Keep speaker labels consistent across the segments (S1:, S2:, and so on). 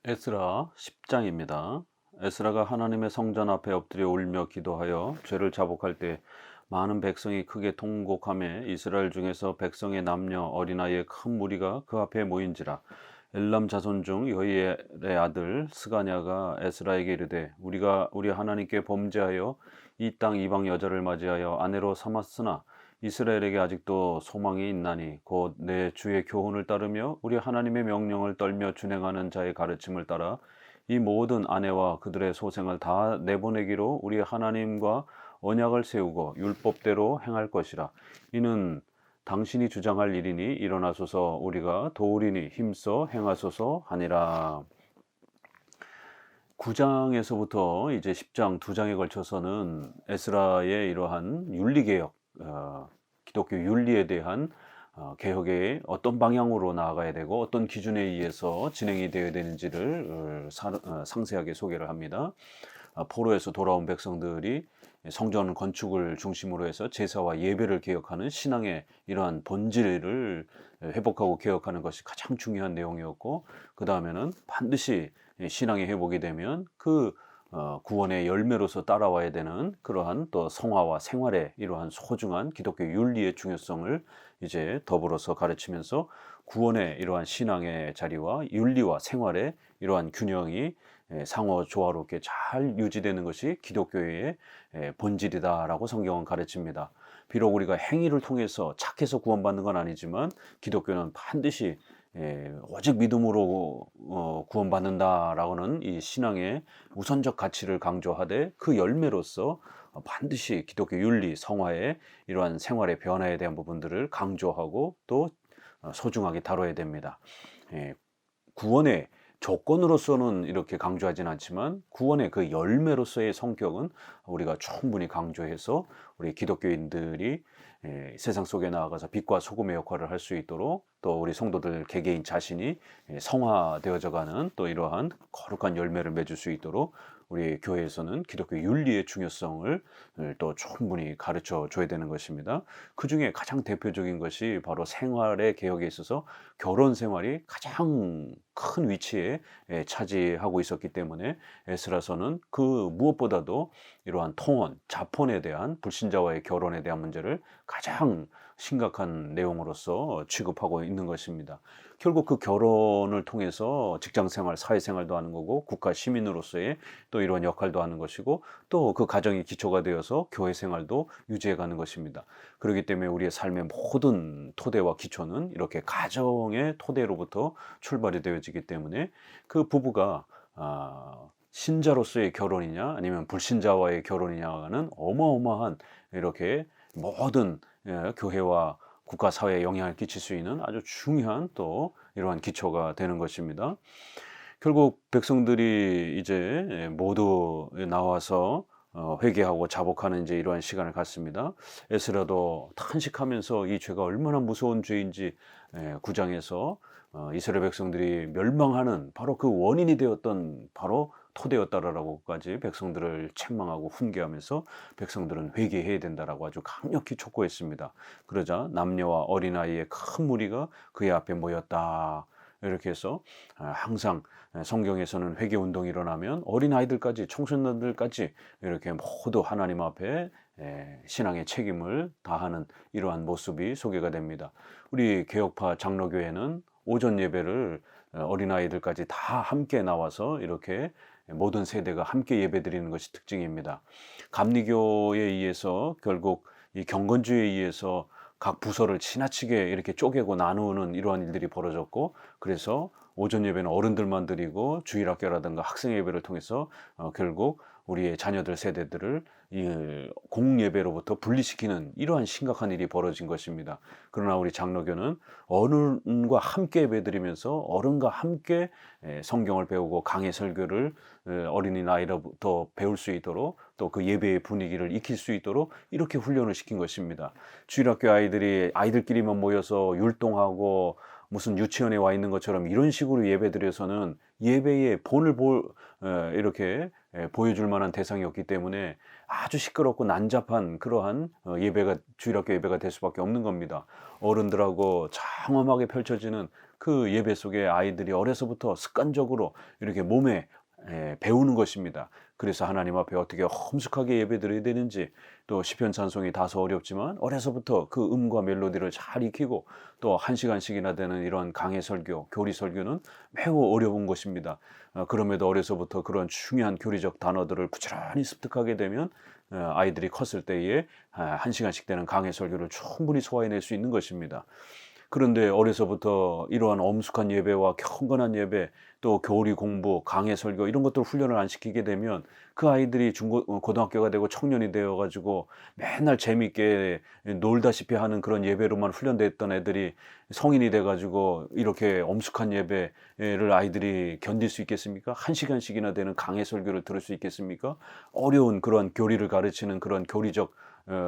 S1: 에스라 10장입니다. 에스라가 하나님의 성전 앞에 엎드려 울며 기도하여 죄를 자복할 때 많은 백성이 크게 통곡하며 이스라엘 중에서 백성의 남녀 어린아이의 큰 무리가 그 앞에 모인지라. 엘람 자손 중 여이엘의 아들 스가냐가 에스라에게 이르되 우리가 우리 하나님께 범죄하여 이 땅 이방 여자를 맞이하여 아내로 삼았으나 이스라엘에게 아직도 소망이 있나니 곧 내 주의 교훈을 따르며 우리 하나님의 명령을 떨며 준행하는 자의 가르침을 따라 이 모든 아내와 그들의 소생을 다 내보내기로 우리 하나님과 언약을 세우고 율법대로 행할 것이라. 이는 당신이 주장할 일이니 일어나소서 우리가 도우리니 힘써 행하소서 하니라. 9장에서부터 이제 10장 2장에 걸쳐서는 에스라의 이러한 윤리개혁, 기독교 윤리에 대한 개혁의 어떤 방향으로 나아가야 되고 어떤 기준에 의해서 진행이 되어야 되는지를 상세하게 소개를 합니다. 포로에서 돌아온 백성들이 성전 건축을 중심으로 해서 제사와 예배를 개혁하는 신앙의 이러한 본질을 회복하고 개혁하는 것이 가장 중요한 내용이었고, 그 다음에는 반드시 신앙의 회복이 되면 그 구원의 열매로서 따라와야 되는 그러한 또 성화와 생활의 이러한 소중한 기독교 윤리의 중요성을 이제 더불어서 가르치면서 구원의 이러한 신앙의 자리와 윤리와 생활의 이러한 균형이 상호 조화롭게 잘 유지되는 것이 기독교의 본질이다라고 성경은 가르칩니다. 비록 우리가 행위를 통해서 착해서 구원받는 건 아니지만 기독교는 반드시 오직 믿음으로 구원받는다라고는 이 신앙의 우선적 가치를 강조하되 그 열매로서 반드시 기독교 윤리, 성화의 이러한 생활의 변화에 대한 부분들을 강조하고 또 소중하게 다뤄야 됩니다. 예, 구원의 조건으로서는 이렇게 강조하진 않지만 구원의 그 열매로서의 성격은 우리가 충분히 강조해서 우리 기독교인들이 세상 속에 나아가서 빛과 소금의 역할을 할 수 있도록 또 우리 성도들 개개인 자신이 성화되어져 가는 또 이러한 거룩한 열매를 맺을 수 있도록 우리 교회에서는 기독교 윤리의 중요성을 또 충분히 가르쳐 줘야 되는 것입니다. 그 중에 가장 대표적인 것이 바로 생활의 개혁에 있어서 결혼 생활이 가장 큰 위치에 차지하고 있었기 때문에 에스라서는 그 무엇보다도 이러한 통혼, 자폰에 대한 불신자와의 결혼에 대한 문제를 가장 심각한 내용으로서 취급하고 있는 것입니다. 결국 그 결혼을 통해서 직장 생활, 사회 생활도 하는 거고 국가 시민으로서의 또 이런 역할도 하는 것이고 또 그 가정이 기초가 되어서 교회 생활도 유지해 가는 것입니다. 그렇기 때문에 우리의 삶의 모든 토대와 기초는 이렇게 가정의 토대로부터 출발이 되어지기 때문에 그 부부가 신자로서의 결혼이냐 아니면 불신자와의 결혼이냐는 어마어마한 이렇게 모든 교회와 국가 사회에 영향을 끼칠 수 있는 아주 중요한 또 이러한 기초가 되는 것입니다. 결국 백성들이 이제 모두 나와서 회개하고 자복하는 이제 이러한 시간을 갖습니다. 에스라도 탄식하면서 이 죄가 얼마나 무서운 죄인지 9장에서 이스라엘 백성들이 멸망하는 바로 그 원인이 되었던 바로 토대였다라고까지 백성들을 책망하고 훈계하면서 백성들은 회개해야 된다라고 아주 강력히 촉구했습니다. 그러자 남녀와 어린아이의 큰 무리가 그의 앞에 모였다. 이렇게 해서 항상 성경에서는 회개 운동이 일어나면 어린아이들까지 청소년들까지 이렇게 모두 하나님 앞에 신앙의 책임을 다하는 이러한 모습이 소개가 됩니다. 우리 개혁파 장로교회는 오전 예배를 어린아이들까지 다 함께 나와서 이렇게 모든 세대가 함께 예배드리는 것이 특징입니다. 감리교에 의해서 결국 이 경건주의에 의해서 각 부서를 지나치게 이렇게 쪼개고 나누는 이러한 일들이 벌어졌고, 그래서 오전 예배는 어른들만 드리고 주일학교라든가 학생 예배를 통해서 결국 우리의 자녀들 세대들을 이 공예배로부터 분리시키는 이러한 심각한 일이 벌어진 것입니다. 그러나 우리 장로교는 어른과 함께 예배드리면서 어른과 함께 성경을 배우고 강해 설교를 어린이 나이로부터 배울 수 있도록 또 그 예배의 분위기를 익힐 수 있도록 이렇게 훈련을 시킨 것입니다. 주일학교 아이들이 아이들끼리만 모여서 율동하고 무슨 유치원에 와 있는 것처럼 이런 식으로 예배드려서는 예배의 본을 이렇게 보여줄 만한 대상이 없기 때문에 아주 시끄럽고 난잡한 그러한 예배가 주일학교 예배가 될 수밖에 없는 겁니다. 어른들하고 장엄하게 펼쳐지는 그 예배 속에 아이들이 어려서부터 습관적으로 이렇게 몸에 배우는 것입니다. 그래서 하나님 앞에 어떻게 엄숙하게 예배드려야 되는지, 또 시편 찬송이 다소 어렵지만 어려서부터 그 음과 멜로디를 잘 익히고, 또 1시간씩이나 되는 이런 강해 설교, 교리 설교는 매우 어려운 것입니다. 그럼에도 어려서부터 그런 중요한 교리적 단어들을 부지런히 습득하게 되면 아이들이 컸을 때에 1시간씩 되는 강해 설교를 충분히 소화해낼 수 있는 것입니다. 그런데 어려서부터 이러한 엄숙한 예배와 경건한 예배, 또 교리 공부, 강해 설교 이런 것들 훈련을 안 시키게 되면 그 아이들이 고등학교가 되고 청년이 되어 가지고 맨날 재미있게 놀다시피 하는 그런 예배로만 훈련됐던 애들이 성인이 돼 가지고 이렇게 엄숙한 예배를 아이들이 견딜 수 있겠습니까? 1시간씩이나 되는 강해 설교를 들을 수 있겠습니까? 어려운 그런 교리를 가르치는 그런 교리적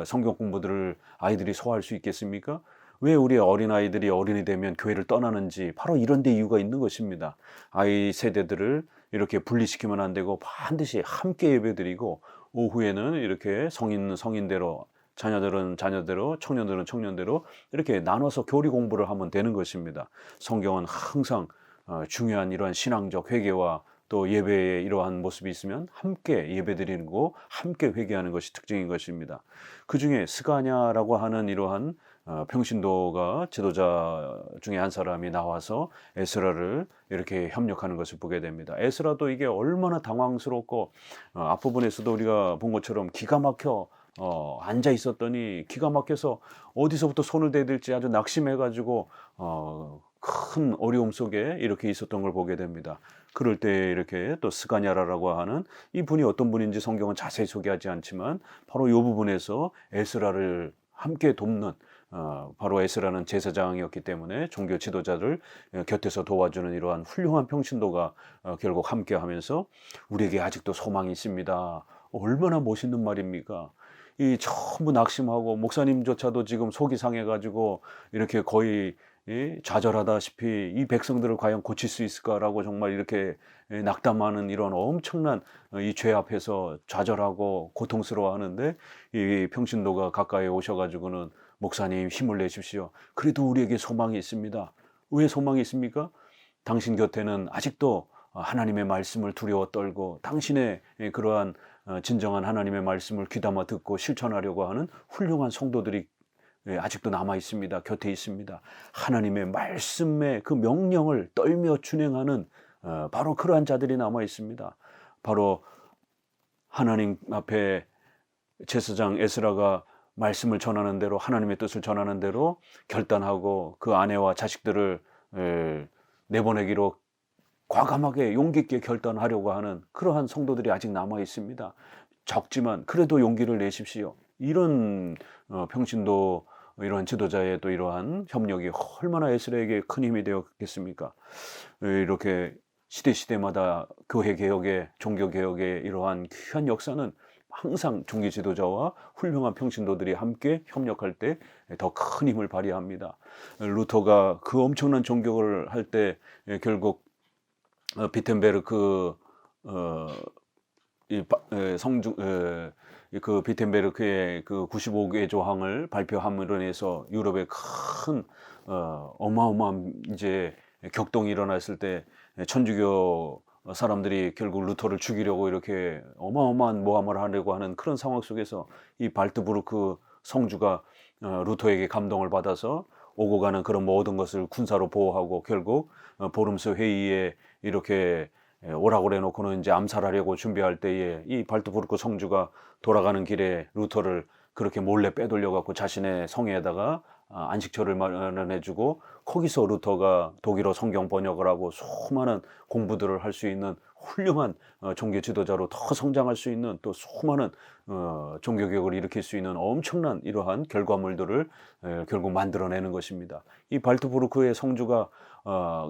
S1: 성경 공부들을 아이들이 소화할 수 있겠습니까? 왜 우리 어린아이들이 어른이 되면 교회를 떠나는지 바로 이런 데 이유가 있는 것입니다. 아이 세대들을 이렇게 분리시키면 안 되고 반드시 함께 예배드리고, 오후에는 이렇게 성인은 성인대로, 자녀들은 자녀대로, 청년들은 청년대로 이렇게 나눠서 교리 공부를 하면 되는 것입니다. 성경은 항상 중요한 이러한 신앙적 회개와 또 예배의 이러한 모습이 있으면 함께 예배드리는 거, 함께 회개하는 것이 특징인 것입니다. 그 중에 스가냐라고 하는 이러한 평신도가 지도자 중에 한 사람이 나와서 에스라를 이렇게 협력하는 것을 보게 됩니다. 에스라도 이게 얼마나 당황스럽고, 앞부분에서도 우리가 본 것처럼 기가 막혀 앉아 있었더니 기가 막혀서 어디서부터 손을 대야 될지 아주 낙심해가지고 큰 어려움 속에 이렇게 있었던 걸 보게 됩니다. 그럴 때 이렇게 또 스가냐라고 하는 이 분이 어떤 분인지 성경은 자세히 소개하지 않지만 바로 이 부분에서 에스라를 함께 돕는, 바로 에스라는 제사장이었기 때문에 종교 지도자를 곁에서 도와주는 이러한 훌륭한 평신도가 결국 함께 하면서 우리에게 아직도 소망이 있습니다. 얼마나 멋있는 말입니까? 이 전부 낙심하고 목사님조차도 지금 속이 상해가지고 이렇게 거의 좌절하다시피 이 백성들을 과연 고칠 수 있을까라고 정말 이렇게 낙담하는 이런 엄청난 이 죄 앞에서 좌절하고 고통스러워하는데, 이 평신도가 가까이 오셔가지고는 목사님 힘을 내십시오. 그래도 우리에게 소망이 있습니다. 왜 소망이 있습니까? 당신 곁에는 아직도 하나님의 말씀을 두려워 떨고 당신의 그러한 진정한 하나님의 말씀을 귀담아 듣고 실천하려고 하는 훌륭한 성도들이 아직도 남아 있습니다. 곁에 있습니다. 하나님의 말씀의 그 명령을 떨며 준행하는 바로 그러한 자들이 남아 있습니다. 바로 하나님 앞에 제사장 에스라가 말씀을 전하는 대로, 하나님의 뜻을 전하는 대로 결단하고 그 아내와 자식들을 내보내기로 과감하게 용기 있게 결단하려고 하는 그러한 성도들이 아직 남아 있습니다. 적지만 그래도 용기를 내십시오. 이런 평신도, 이런 지도자의 또 이러한 협력이 얼마나 에스라에게 큰 힘이 되었겠습니까? 이렇게 시대마다 교회 개혁의, 종교 개혁의 이러한 귀한 역사는 항상 종교 지도자와 훌륭한 평신도들이 함께 협력할 때 더 큰 힘을 발휘합니다. 루터가 그 엄청난 종교를 할 때 결국 비텐베르크 성중 그 비텐베르크의 그 95개 조항을 발표함으로 인해서 유럽에 큰 어마어마한 이제 격동이 일어났을 때 천주교 사람들이 결국 루터를 죽이려고 이렇게 어마어마한 모함을 하려고 하는 그런 상황 속에서 이 발트부르크 성주가 루터에게 감동을 받아서 오고 가는 그런 모든 것을 군사로 보호하고 결국 보름스 회의에 이렇게 오라고 그래놓고는 이제 암살하려고 준비할 때에 이 발트부르크 성주가 돌아가는 길에 루터를 그렇게 몰래 빼돌려 갖고 자신의 성에다가 안식처를 마련해주고, 거기서 루터가 독일어 성경 번역을 하고 수많은 공부들을 할 수 있는 훌륭한 종교 지도자로 더 성장할 수 있는, 또 수많은 종교 개혁을 일으킬 수 있는 엄청난 이러한 결과물들을 결국 만들어내는 것입니다. 이 발트부르크의 성주가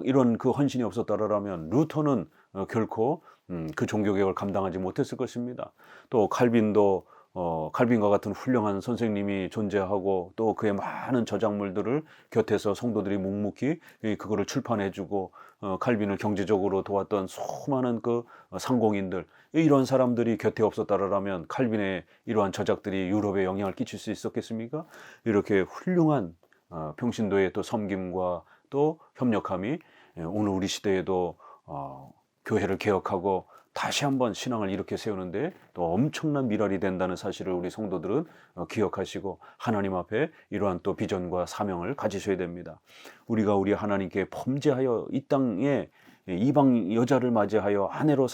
S1: 이런 그 헌신이 없었다라면 루터는 결코 그 종교 개혁을 감당하지 못했을 것입니다. 또 칼빈도 칼빈과 같은 훌륭한 선생님이 존재하고, 또 그의 많은 저작물들을 곁에서 성도들이 묵묵히 그거를 출판해주고, 칼빈을 경제적으로 도왔던 수많은 그 상공인들, 이런 사람들이 곁에 없었다라면 칼빈의 이러한 저작들이 유럽에 영향을 끼칠 수 있었겠습니까? 이렇게 훌륭한 평신도의 또 섬김과 또 협력함이 오늘 우리 시대에도 교회를 개혁하고 다시 한번 신앙을 이렇게 세우는데 또 엄청난 미랄이 된다는 사실을 우리 성도들은 기억하시고 하나님 앞에 이러한 또 비전과 사명을 가지셔야 됩니다. 우리가 우리 하나님께 범죄하여 이 땅에 이방 여자를 맞이하여 아내로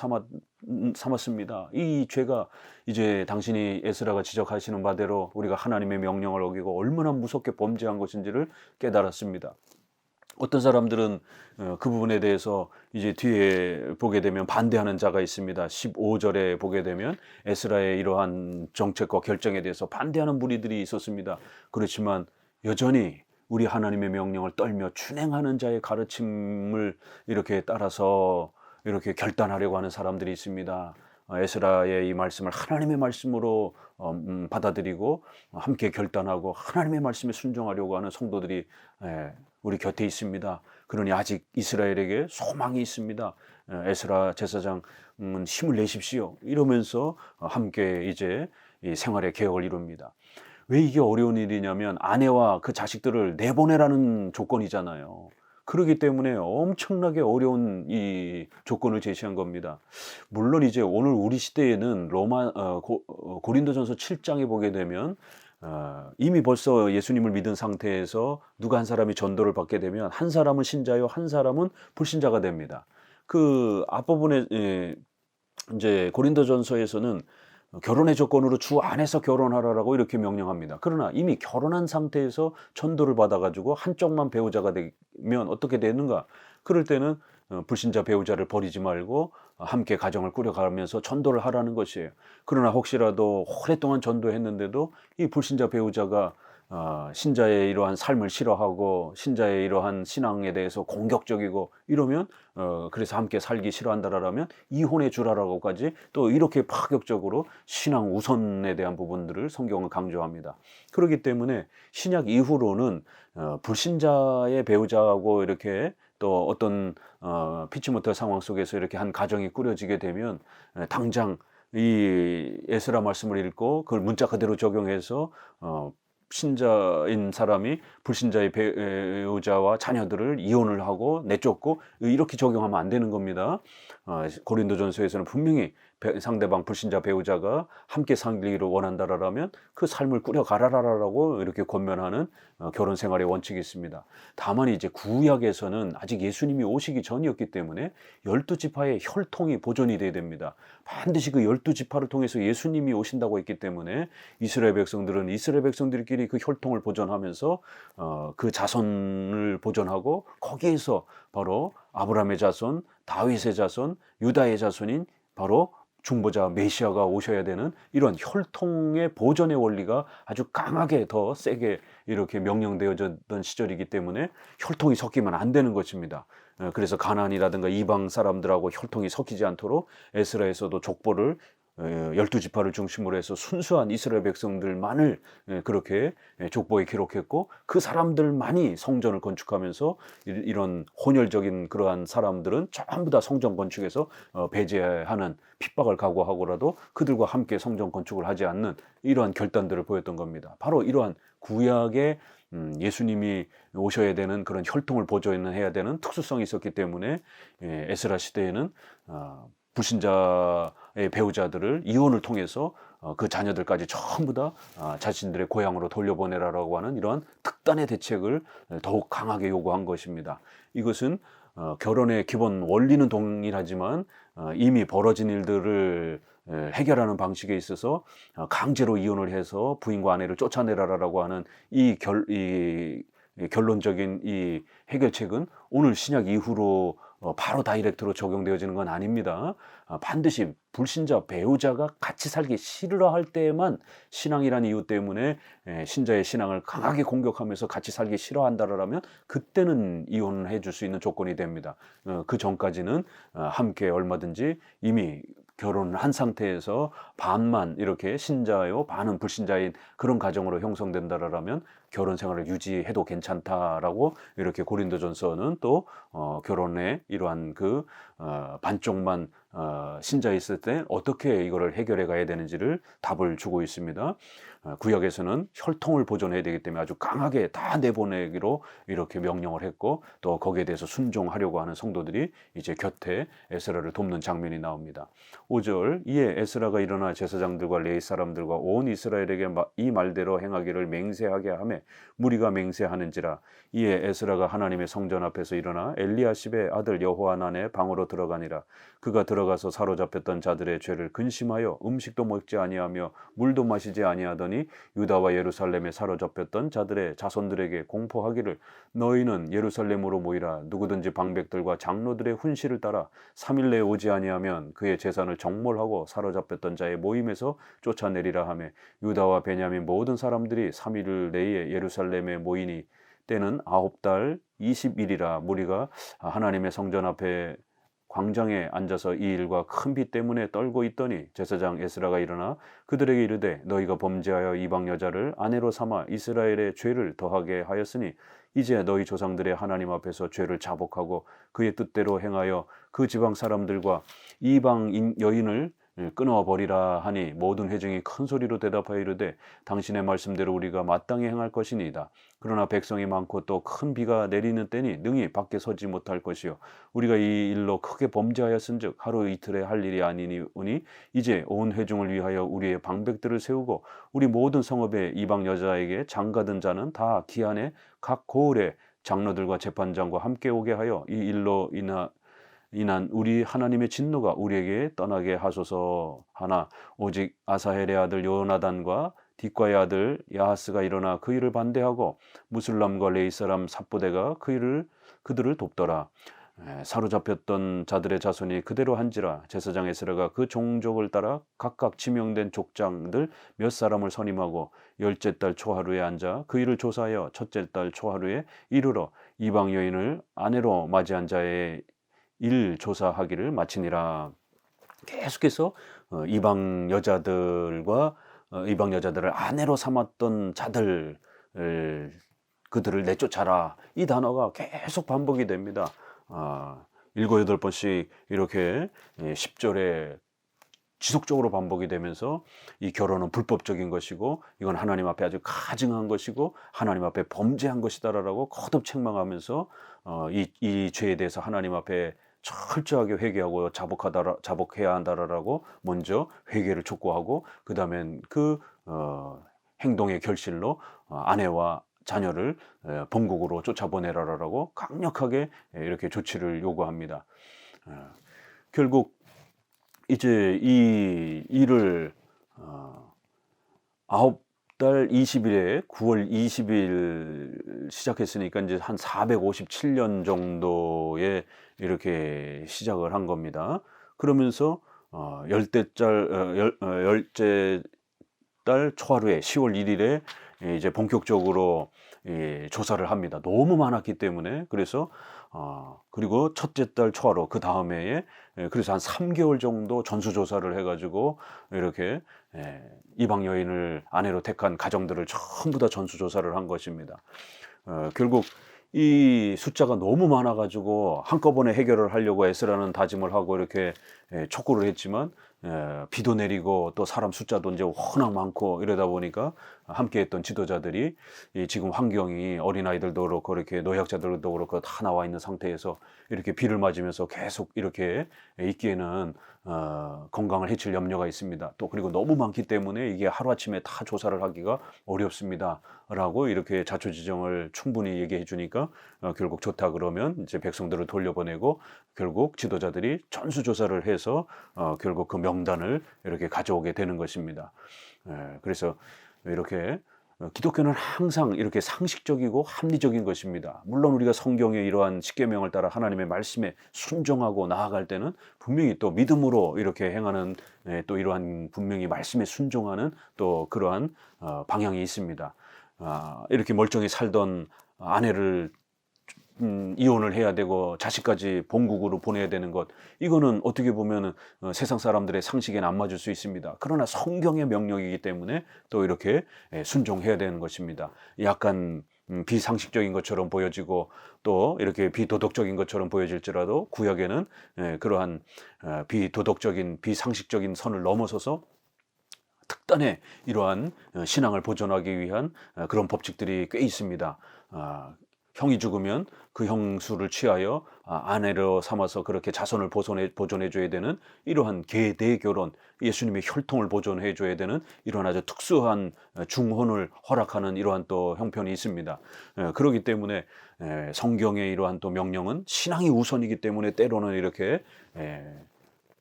S1: 삼았습니다. 이 죄가 이제 당신이 에스라가 지적하시는 바대로 우리가 하나님의 명령을 어기고 얼마나 무섭게 범죄한 것인지를 깨달았습니다. 어떤 사람들은 그 부분에 대해서 이제 뒤에 보게 되면 반대하는 자가 있습니다. 15절에 보게 되면 에스라의 이러한 정책과 결정에 대해서 반대하는 무리들이 있었습니다. 그렇지만 여전히 우리 하나님의 명령을 떨며 준행하는 자의 가르침을 이렇게 따라서 이렇게 결단하려고 하는 사람들이 있습니다. 에스라의 이 말씀을 하나님의 말씀으로 받아들이고 함께 결단하고 하나님의 말씀에 순종하려고 하는 성도들이 우리 곁에 있습니다. 그러니 아직 이스라엘에게 소망이 있습니다. 에스라 제사장 힘을 내십시오. 이러면서 함께 이제 이 생활의 개혁을 이룹니다. 왜 이게 어려운 일이냐면 아내와 그 자식들을 내보내라는 조건이잖아요. 그렇기 때문에 엄청나게 어려운 이 조건을 제시한 겁니다. 물론 이제 오늘 우리 시대에는 고린도전서 7장에 보게 되면 이미 벌써 예수님을 믿은 상태에서 누가 한 사람이 전도를 받게 되면 한 사람은 신자요, 한 사람은 불신자가 됩니다. 그 앞부분에 이제 고린도전서에서는 결혼의 조건으로 주 안에서 결혼하라라고 이렇게 명령합니다. 그러나 이미 결혼한 상태에서 전도를 받아가지고 한쪽만 배우자가 되면 어떻게 되는가? 그럴 때는 불신자 배우자를 버리지 말고 함께 가정을 꾸려가면서 전도를 하라는 것이에요. 그러나 혹시라도 오랫동안 전도했는데도 이 불신자 배우자가 신자의 이러한 삶을 싫어하고 신자의 이러한 신앙에 대해서 공격적이고 이러면 그래서 함께 살기 싫어한다라면 이혼해 주라라고까지 또 이렇게 파격적으로 신앙 우선에 대한 부분들을 성경은 강조합니다. 그렇기 때문에 신약 이후로는 불신자의 배우자하고 이렇게 또 어떤 피치 못할 상황 속에서 이렇게 한 가정이 꾸려지게 되면 당장 이 에스라 말씀을 읽고 그걸 문자 그대로 적용해서 신자인 사람이 불신자의 배우자와 자녀들을 이혼을 하고 내쫓고 이렇게 적용하면 안 되는 겁니다. 고린도전서에서는 분명히 상대방 불신자 배우자가 함께 살기를 원한다라면 그 삶을 꾸려가라라고 이렇게 권면하는 결혼 생활의 원칙이 있습니다. 다만 이제 구약에서는 아직 예수님이 오시기 전이었기 때문에 12지파의 혈통이 보존이 돼야 됩니다. 반드시 그 12지파를 통해서 예수님이 오신다고 했기 때문에 이스라엘 백성들은 이스라엘 백성들끼리 그 혈통을 보존하면서 그 자손을 보존하고 거기에서 바로 아브라함의 자손, 다윗의 자손, 유다의 자손인 바로 중보자 메시아가 오셔야 되는 이런 혈통의 보존의 원리가 아주 강하게 더 세게 이렇게 명령되어졌던 시절이기 때문에 혈통이 섞이면 안 되는 것입니다. 그래서 가나안이라든가 이방 사람들하고 혈통이 섞이지 않도록 에스라에서도 족보를 12지파를 중심으로 해서 순수한 이스라엘 백성들만을 그렇게 족보에 기록했고 그 사람들만이 성전을 건축하면서 이런 혼혈적인 그러한 사람들은 전부 다 성전 건축에서 배제하는 핍박을 각오하고라도 그들과 함께 성전 건축을 하지 않는 이러한 결단들을 보였던 겁니다. 바로 이러한 구약의 예수님이 오셔야 되는 그런 혈통을 보존해야 되는 특수성이 있었기 때문에 에스라 시대에는 불신자의 배우자들을 이혼을 통해서 그 자녀들까지 전부 다 자신들의 고향으로 돌려보내라라고 하는 이러한 특단의 대책을 더욱 강하게 요구한 것입니다. 이것은 결혼의 기본 원리는 동일하지만 이미 벌어진 일들을 해결하는 방식에 있어서 강제로 이혼을 해서 부인과 아내를 쫓아내라라고 하는 이 결론적인 이 해결책은 오늘 신약 이후로 바로 다이렉트로 적용되어지는 건 아닙니다. 반드시 불신자 배우자가 같이 살기 싫어할 때에만 신앙이라는 이유 때문에 신자의 신앙을 강하게 공격하면서 같이 살기 싫어한다라면 그때는 이혼해 줄 수 있는 조건이 됩니다. 그 전까지는 함께 얼마든지 이미 결혼을 한 상태에서 반만 이렇게 신자요 반은 불신자인 그런 가정으로 형성된다라면 결혼 생활을 유지해도 괜찮다라고 이렇게 고린도전서는 또 결혼의 이러한 그 반쪽만 신자에 있을 때 어떻게 이거를 해결해 가야 되는지를 답을 주고 있습니다. 구약에서는 혈통을 보존해야 되기 때문에 아주 강하게 다 내보내기로 이렇게 명령을 했고, 또 거기에 대해서 순종하려고 하는 성도들이 이제 곁에 에스라를 돕는 장면이 나옵니다. 5절, 이에 에스라가 일어나 제사장들과 레위 사람들과 온 이스라엘에게 이 말대로 행하기를 맹세하게 하매 무리가 맹세하는지라. 이에 에스라가 하나님의 성전 앞에서 일어나 엘리야십의 아들 여호하난의 방으로 들어가니라. 그가 들어가서 사로잡혔던 자들의 죄를 근심하여 음식도 먹지 아니하며 물도 마시지 아니하더니 유다와 예루살렘에 사로잡혔던 자들의 자손들에게 공포하기를, 너희는 예루살렘으로 모이라. 누구든지 방백들과 장로들의 훈시를 따라 3일 내에 오지 아니하면 그의 재산을 정몰하고 사로잡혔던 자의 모임에서 쫓아내리라 하며, 유다와 베냐민 모든 사람들이 3일 내에 예루살렘에 모이니 때는 9달 20일이라. 무리가 하나님의 성전 앞에 광장에 앉아서 이 일과 큰 비 때문에 떨고 있더니 제사장 에스라가 일어나 그들에게 이르되, 너희가 범죄하여 이방 여자를 아내로 삼아 이스라엘의 죄를 더하게 하였으니 이제 너희 조상들의 하나님 앞에서 죄를 자복하고 그의 뜻대로 행하여 그 지방 사람들과 이방 여인을 끊어버리라 하니, 모든 회중이 큰 소리로 대답하여 이르되, 당신의 말씀대로 우리가 마땅히 행할 것이니이다. 그러나 백성이 많고 또 큰 비가 내리는 때니 능히 밖에 서지 못할 것이요, 우리가 이 일로 크게 범죄하였은즉 하루 이틀에 할 일이 아니니 이제 온 회중을 위하여 우리의 방백들을 세우고 우리 모든 성읍의 이방 여자에게 장가든 자는 다 기한에 각 고을에 장로들과 재판장과 함께 오게 하여 이 일로 인한 우리 하나님의 진노가 우리에게 떠나게 하소서 하나, 오직 아사헬의 아들 요나단과 뒷과의 아들 야하스가 일어나 그 일을 반대하고 무슬람과 레이 사람 삽보대가 그들을 돕더라. 사로잡혔던 자들의 자손이 그대로 한지라. 제사장 에스라가 그 종족을 따라 각각 지명된 족장들 몇 사람을 선임하고 10째 달 초하루에 앉아 그 일을 조사하여 첫째 달 초하루에 이르러 이방 여인을 아내로 맞이한 자의 일 조사하기를 마치니라. 계속해서 이방 여자들을 아내로 삼았던 자들, 그들을 내쫓아라. 이 단어가 계속 반복이 됩니다. 7, 8번씩 이렇게 10절에 지속적으로 반복이 되면서 이 결혼은 불법적인 것이고 이건 하나님 앞에 아주 가증한 것이고 하나님 앞에 범죄한 것이다라고 거듭 책망하면서 이 죄에 대해서 하나님 앞에 철저하게 회개하고 자복해야 한다라고 먼저 회개를 촉구하고, 그 다음엔 그 행동의 결실로 아내와 자녀를 본국으로 쫓아보내라라고 강력하게 이렇게 조치를 요구합니다. 결국 이제 이 일을 9달 20일에 9월 20일 시작했으니까 이제 한 457년 정도에 이렇게 시작을 한 겁니다. 그러면서 열째 달 초하루에 10월 1일에 이제 본격적으로 조사를 합니다. 너무 많았기 때문에. 그래서 그리고 첫째 달 초하루 그 다음 해에 그래서 한 3개월 정도 전수조사를 해가지고 이렇게 이방 여인을 아내로 택한 가정들을 전부 다 전수조사를 한 것입니다. 결국 이 숫자가 너무 많아가지고 한꺼번에 해결을 하려고 에스라는 다짐을 하고 이렇게 촉구를 했지만 비도 내리고 또 사람 숫자도 이제 워낙 많고 이러다 보니까 함께했던 지도자들이 지금 환경이 어린아이들도 그렇고 이렇게 노약자들도 그렇고 다 나와 있는 상태에서 이렇게 비를 맞으면서 계속 이렇게 있기에는 건강을 해칠 염려가 있습니다. 또 그리고 너무 많기 때문에 이게 하루아침에 다 조사를 하기가 어렵습니다 라고 이렇게 자초지종을 충분히 얘기해 주니까 결국 좋다 그러면 이제 백성들을 돌려보내고 결국 지도자들이 전수조사를 해서 결국 그 명단을 이렇게 가져오게 되는 것입니다. 그래서 이렇게 기독교는 항상 이렇게 상식적이고 합리적인 것입니다. 물론 우리가 성경의 이러한 십계명을 따라 하나님의 말씀에 순종하고 나아갈 때는 분명히 또 믿음으로 이렇게 행하는 또 이러한 분명히 말씀에 순종하는 또 그러한 방향이 있습니다. 이렇게 멀쩡히 살던 아내를 이혼을 해야 되고 자식까지 본국으로 보내야 되는 것, 이거는 어떻게 보면 세상 사람들의 상식에는 안 맞을 수 있습니다. 그러나 성경의 명령이기 때문에 또 이렇게 순종해야 되는 것입니다. 약간 비상식적인 것처럼 보여지고 또 이렇게 비도덕적인 것처럼 보여질지라도 구약에는 그러한 비도덕적인 비상식적인 선을 넘어서서 특단의 이러한 신앙을 보존하기 위한 그런 법칙들이 꽤 있습니다. 형이 죽으면 그 형수를 취하여 아내로 삼아서 그렇게 자손을 보존해 줘야 되는 이러한 계대결혼, 예수님의 혈통을 보존해 줘야 되는 이러한 아주 특수한 중혼을 허락하는 이러한 또 형편이 있습니다. 그렇기 때문에 성경의 이러한 또 명령은 신앙이 우선이기 때문에 때로는 이렇게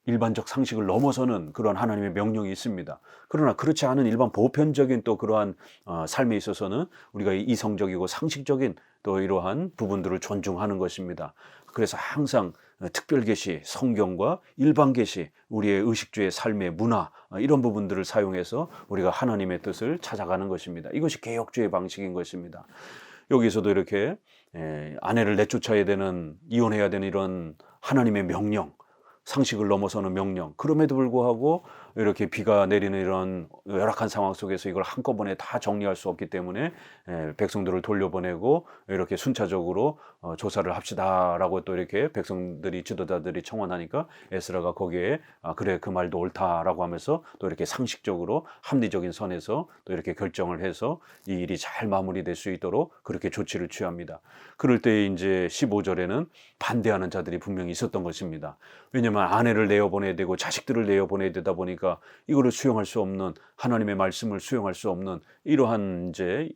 S1: 일반적 상식을 넘어서는 그런 하나님의 명령이 있습니다. 그러나 그렇지 않은 일반 보편적인 또 그러한 삶에 있어서는 우리가 이성적이고 상식적인 또 이러한 부분들을 존중하는 것입니다. 그래서 항상 특별 계시, 성경과 일반 계시, 우리의 의식주의 삶의 문화 이런 부분들을 사용해서 우리가 하나님의 뜻을 찾아가는 것입니다. 이것이 개혁주의 방식인 것입니다. 여기서도 이렇게 아내를 내쫓아야 되는, 이혼해야 되는 이런 하나님의 명령, 상식을 넘어서는 명령, 그럼에도 불구하고 이렇게 비가 내리는 이런 열악한 상황 속에서 이걸 한꺼번에 다 정리할 수 없기 때문에 백성들을 돌려보내고 이렇게 순차적으로 조사를 합시다라고 또 이렇게 백성들이, 지도자들이 청원하니까 에스라가 거기에 그래 그 말도 옳다라고 하면서 또 이렇게 상식적으로 합리적인 선에서 또 이렇게 결정을 해서 이 일이 잘 마무리될 수 있도록 그렇게 조치를 취합니다. 그럴 때 이제 15절에는 반대하는 자들이 분명히 있었던 것입니다. 왜냐하면 아내를 내어보내야 되고 자식들을 내어보내야 되다 보니까 이거를 수용할 수 없는, 하나님의 말씀을 수용할 수 없는 이러한 이제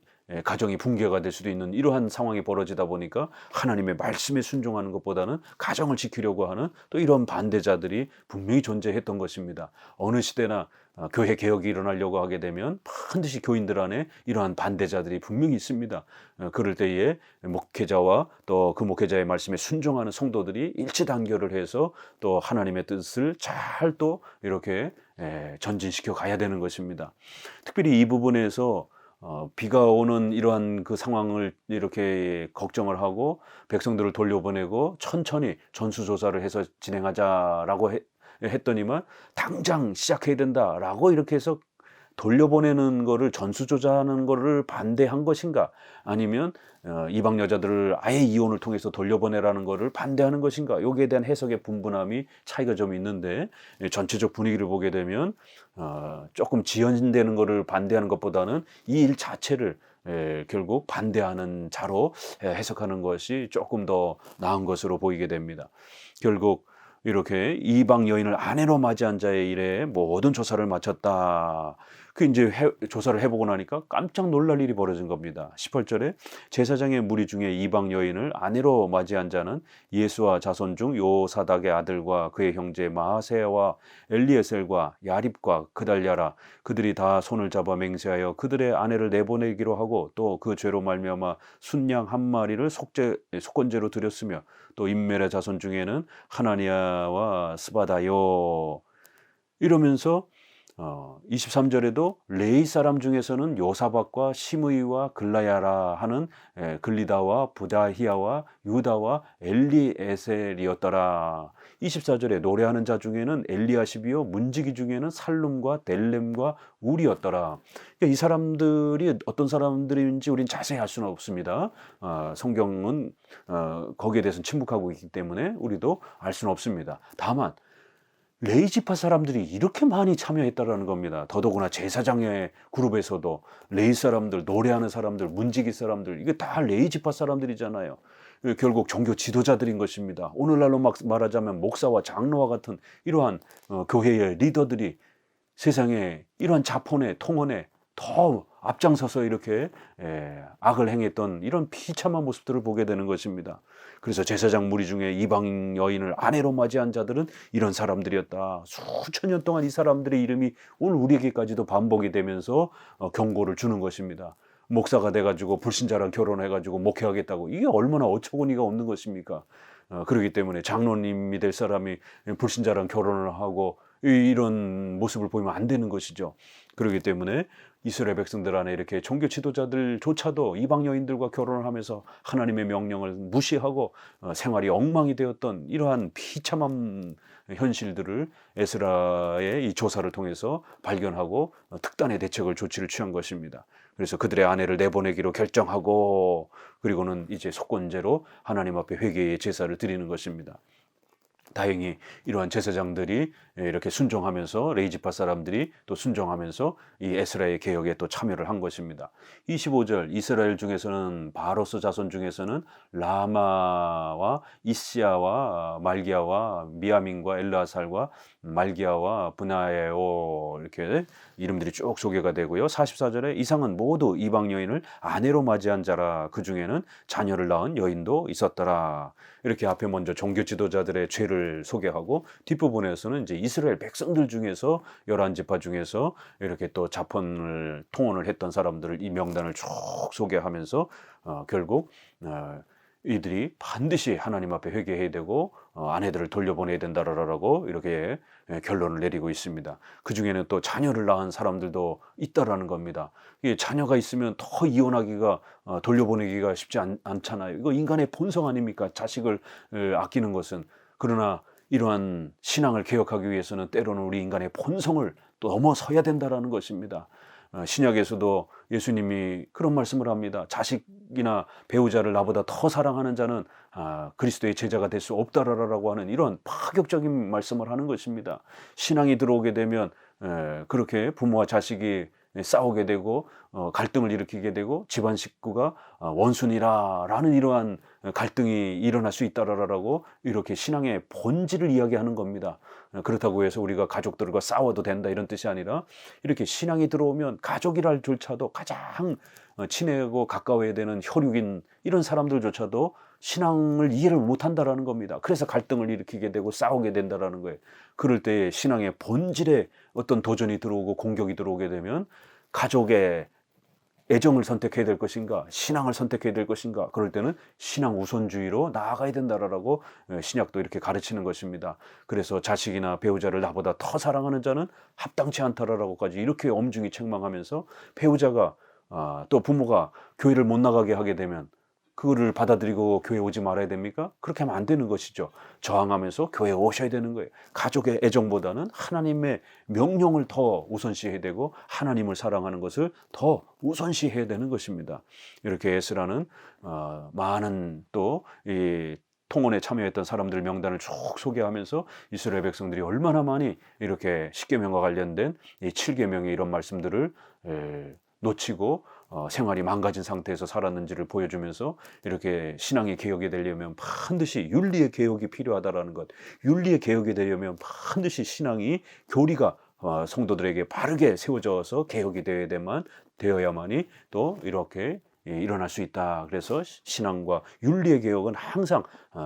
S1: 가정이 붕괴가 될 수도 있는 이러한 상황이 벌어지다 보니까 하나님의 말씀에 순종하는 것보다는 가정을 지키려고 하는 또 이런 반대자들이 분명히 존재했던 것입니다. 어느 시대나 교회 개혁이 일어나려고 하게 되면 반드시 교인들 안에 이러한 반대자들이 분명히 있습니다. 그럴 때에 목회자와 또 그 목회자의 말씀에 순종하는 성도들이 일치단결을 해서 또 하나님의 뜻을 잘 또 이렇게 전진시켜 가야 되는 것입니다. 특별히 이 부분에서 비가 오는 이러한 그 상황을 이렇게 걱정을 하고 백성들을 돌려보내고 천천히 전수조사를 해서 진행하자라고 했더니만 당장 시작해야 된다라고 이렇게 해서 돌려보내는 거를, 전수조사하는 거를 반대한 것인가, 아니면 이방 여자들을 아예 이혼을 통해서 돌려보내라는 거를 반대하는 것인가, 여기에 대한 해석의 분분함이 차이가 좀 있는데 전체적 분위기를 보게 되면 조금 지연되는 거를 반대하는 것보다는 이 일 자체를 결국 반대하는 자로 해석하는 것이 조금 더 나은 것으로 보이게 됩니다. 결국 이렇게 이방 여인을 아내로 맞이한 자의 일에 모든 조사를 마쳤다. 그 이제 조사를 해보고 나니까 깜짝 놀랄 일이 벌어진 겁니다. 18절에 제사장의 무리 중에 이방 여인을 아내로 맞이한 자는 예수와 자손 중 요사닥의 아들과 그의 형제 마하세와 엘리에셀과 야립과 그달랴라. 그들이 다 손을 잡아 맹세하여 그들의 아내를 내보내기로 하고 또 그 죄로 말미암아 순양 한 마리를 속건제로 드렸으며 또 임멜의 자손 중에는 하나니아와 스바다요. 이러면서 23절에도 레이 사람 중에서는 요사박과 시므이와 글라야라 하는 글리다와 부다히야와 유다와 엘리에셀이었더라. 24절에 노래하는 자 중에는 엘리야십이요 문지기 중에는 살룸과 델렘과 우리였더라. 그러니까 이 사람들이 어떤 사람들인지 우린 자세히 알 수는 없습니다. 성경은 거기에 대해서는 침묵하고 있기 때문에 우리도 알 수는 없습니다. 다만 레위 지파 사람들이 이렇게 많이 참여했다라는 겁니다. 더더구나 제사장의 그룹에서도 레위 사람들, 노래하는 사람들, 문지기 사람들, 이게 다 레위 지파 사람들이잖아요. 결국 종교 지도자들인 것입니다. 오늘날로 말하자면 목사와 장로와 같은 이러한 교회의 리더들이 세상에 이러한 자본의 통원에 더 앞장서서 이렇게 악을 행했던 이런 비참한 모습들을 보게 되는 것입니다. 그래서 제사장 무리 중에 이방 여인을 아내로 맞이한 자들은 이런 사람들이었다. 수천 년 동안 이 사람들의 이름이 오늘 우리에게까지도 반복이 되면서 경고를 주는 것입니다. 목사가 돼가지고 불신자랑 결혼해가지고 목회하겠다고, 이게 얼마나 어처구니가 없는 것입니까? 그렇기 때문에 장로님이 될 사람이 불신자랑 결혼을 하고 이런 모습을 보이면 안 되는 것이죠. 그렇기 때문에 이스라엘 백성들 안에 이렇게 종교 지도자들조차도 이방 여인들과 결혼을 하면서 하나님의 명령을 무시하고 생활이 엉망이 되었던 이러한 비참한 현실들을 에스라의 이 조사를 통해서 발견하고 특단의 대책을 조치를 취한 것입니다. 그래서 그들의 아내를 내보내기로 결정하고 그리고는 이제 속건제로 하나님 앞에 회개의 제사를 드리는 것입니다. 다행히 이러한 제사장들이 이렇게 순종하면서 레이지파 사람들이 또 순종하면서 이 에스라의 개혁에 또 참여를 한 것입니다. 25절 이스라엘 중에서는 바로스 자손 중에서는 라마와 이시아와 말기야와 미야민과 엘르아살과 말기야와 브나에오 이렇게 이름들이 쭉 소개가 되고요. 44절에 이상은 모두 이방 여인을 아내로 맞이한 자라 그 중에는 자녀를 낳은 여인도 있었더라. 이렇게 앞에 먼저 종교 지도자들의 죄를 소개하고 뒷부분에서는 이제 이스라엘 백성들 중에서 11지파 중에서 이렇게 또 자폰을 통혼을 했던 사람들을 이 명단을 쭉 소개하면서 결국 이들이 반드시 하나님 앞에 회개해야 되고 아내들을 돌려보내야 된다라고 이렇게 결론을 내리고 있습니다. 그 중에는 또 자녀를 낳은 사람들도 있다라는 겁니다. 이 자녀가 있으면 더 이혼하기가 돌려보내기가 쉽지 않잖아요. 이거 인간의 본성 아닙니까? 자식을 아끼는 것은. 그러나 이러한 신앙을 개혁하기 위해서는 때로는 우리 인간의 본성을 또 넘어서야 된다라는 것입니다. 신약에서도 예수님이 그런 말씀을 합니다. 자식이나 배우자를 나보다 더 사랑하는 자는 그리스도의 제자가 될 수 없다라고 하는 이런 파격적인 말씀을 하는 것입니다. 신앙이 들어오게 되면 그렇게 부모와 자식이 싸우게 되고 갈등을 일으키게 되고 집안 식구가 원수니라라는 이러한 갈등이 일어날 수 있다라고 이렇게 신앙의 본질을 이야기하는 겁니다. 그렇다고 해서 우리가 가족들과 싸워도 된다 이런 뜻이 아니라 이렇게 신앙이 들어오면 가족이랄 조차도 가장 친하고 가까워야 되는 혈육인 이런 사람들조차도 신앙을 이해를 못한다라는 겁니다. 그래서 갈등을 일으키게 되고 싸우게 된다라는 거예요. 그럴 때 신앙의 본질에 어떤 도전이 들어오고 공격이 들어오게 되면 가족의 애정을 선택해야 될 것인가 신앙을 선택해야 될 것인가 그럴 때는 신앙 우선주의로 나아가야 된다라고 신약도 이렇게 가르치는 것입니다. 그래서 자식이나 배우자를 나보다 더 사랑하는 자는 합당치 않다라고까지 이렇게 엄중히 책망하면서 배우자가 또 부모가 교회를 못 나가게 하게 되면 그거를 받아들이고 교회 오지 말아야 됩니까? 그렇게 하면 안 되는 것이죠. 저항하면서 교회에 오셔야 되는 거예요. 가족의 애정보다는 하나님의 명령을 더 우선시해야 되고 하나님을 사랑하는 것을 더 우선시해야 되는 것입니다. 이렇게 에스라는 많은 또 이 통혼에 참여했던 사람들 명단을 쭉 소개하면서 이스라엘 백성들이 얼마나 많이 이렇게 십계명과 관련된 이 7계명의 이런 말씀들을 놓치고 생활이 망가진 상태에서 살았는지를 보여주면서 이렇게 신앙의 개혁이 되려면 반드시 윤리의 개혁이 필요하다라는 것. 윤리의 개혁이 되려면 반드시 신앙이 교리가 성도들에게 바르게 세워져서 개혁이 되어야만이 또 이렇게 일어날 수 있다. 그래서 신앙과 윤리의 개혁은 항상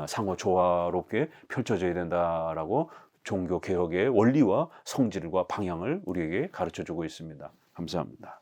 S1: 상호 조화롭게 펼쳐져야 된다라고 종교 개혁의 원리와 성질과 방향을 우리에게 가르쳐주고 있습니다. 감사합니다.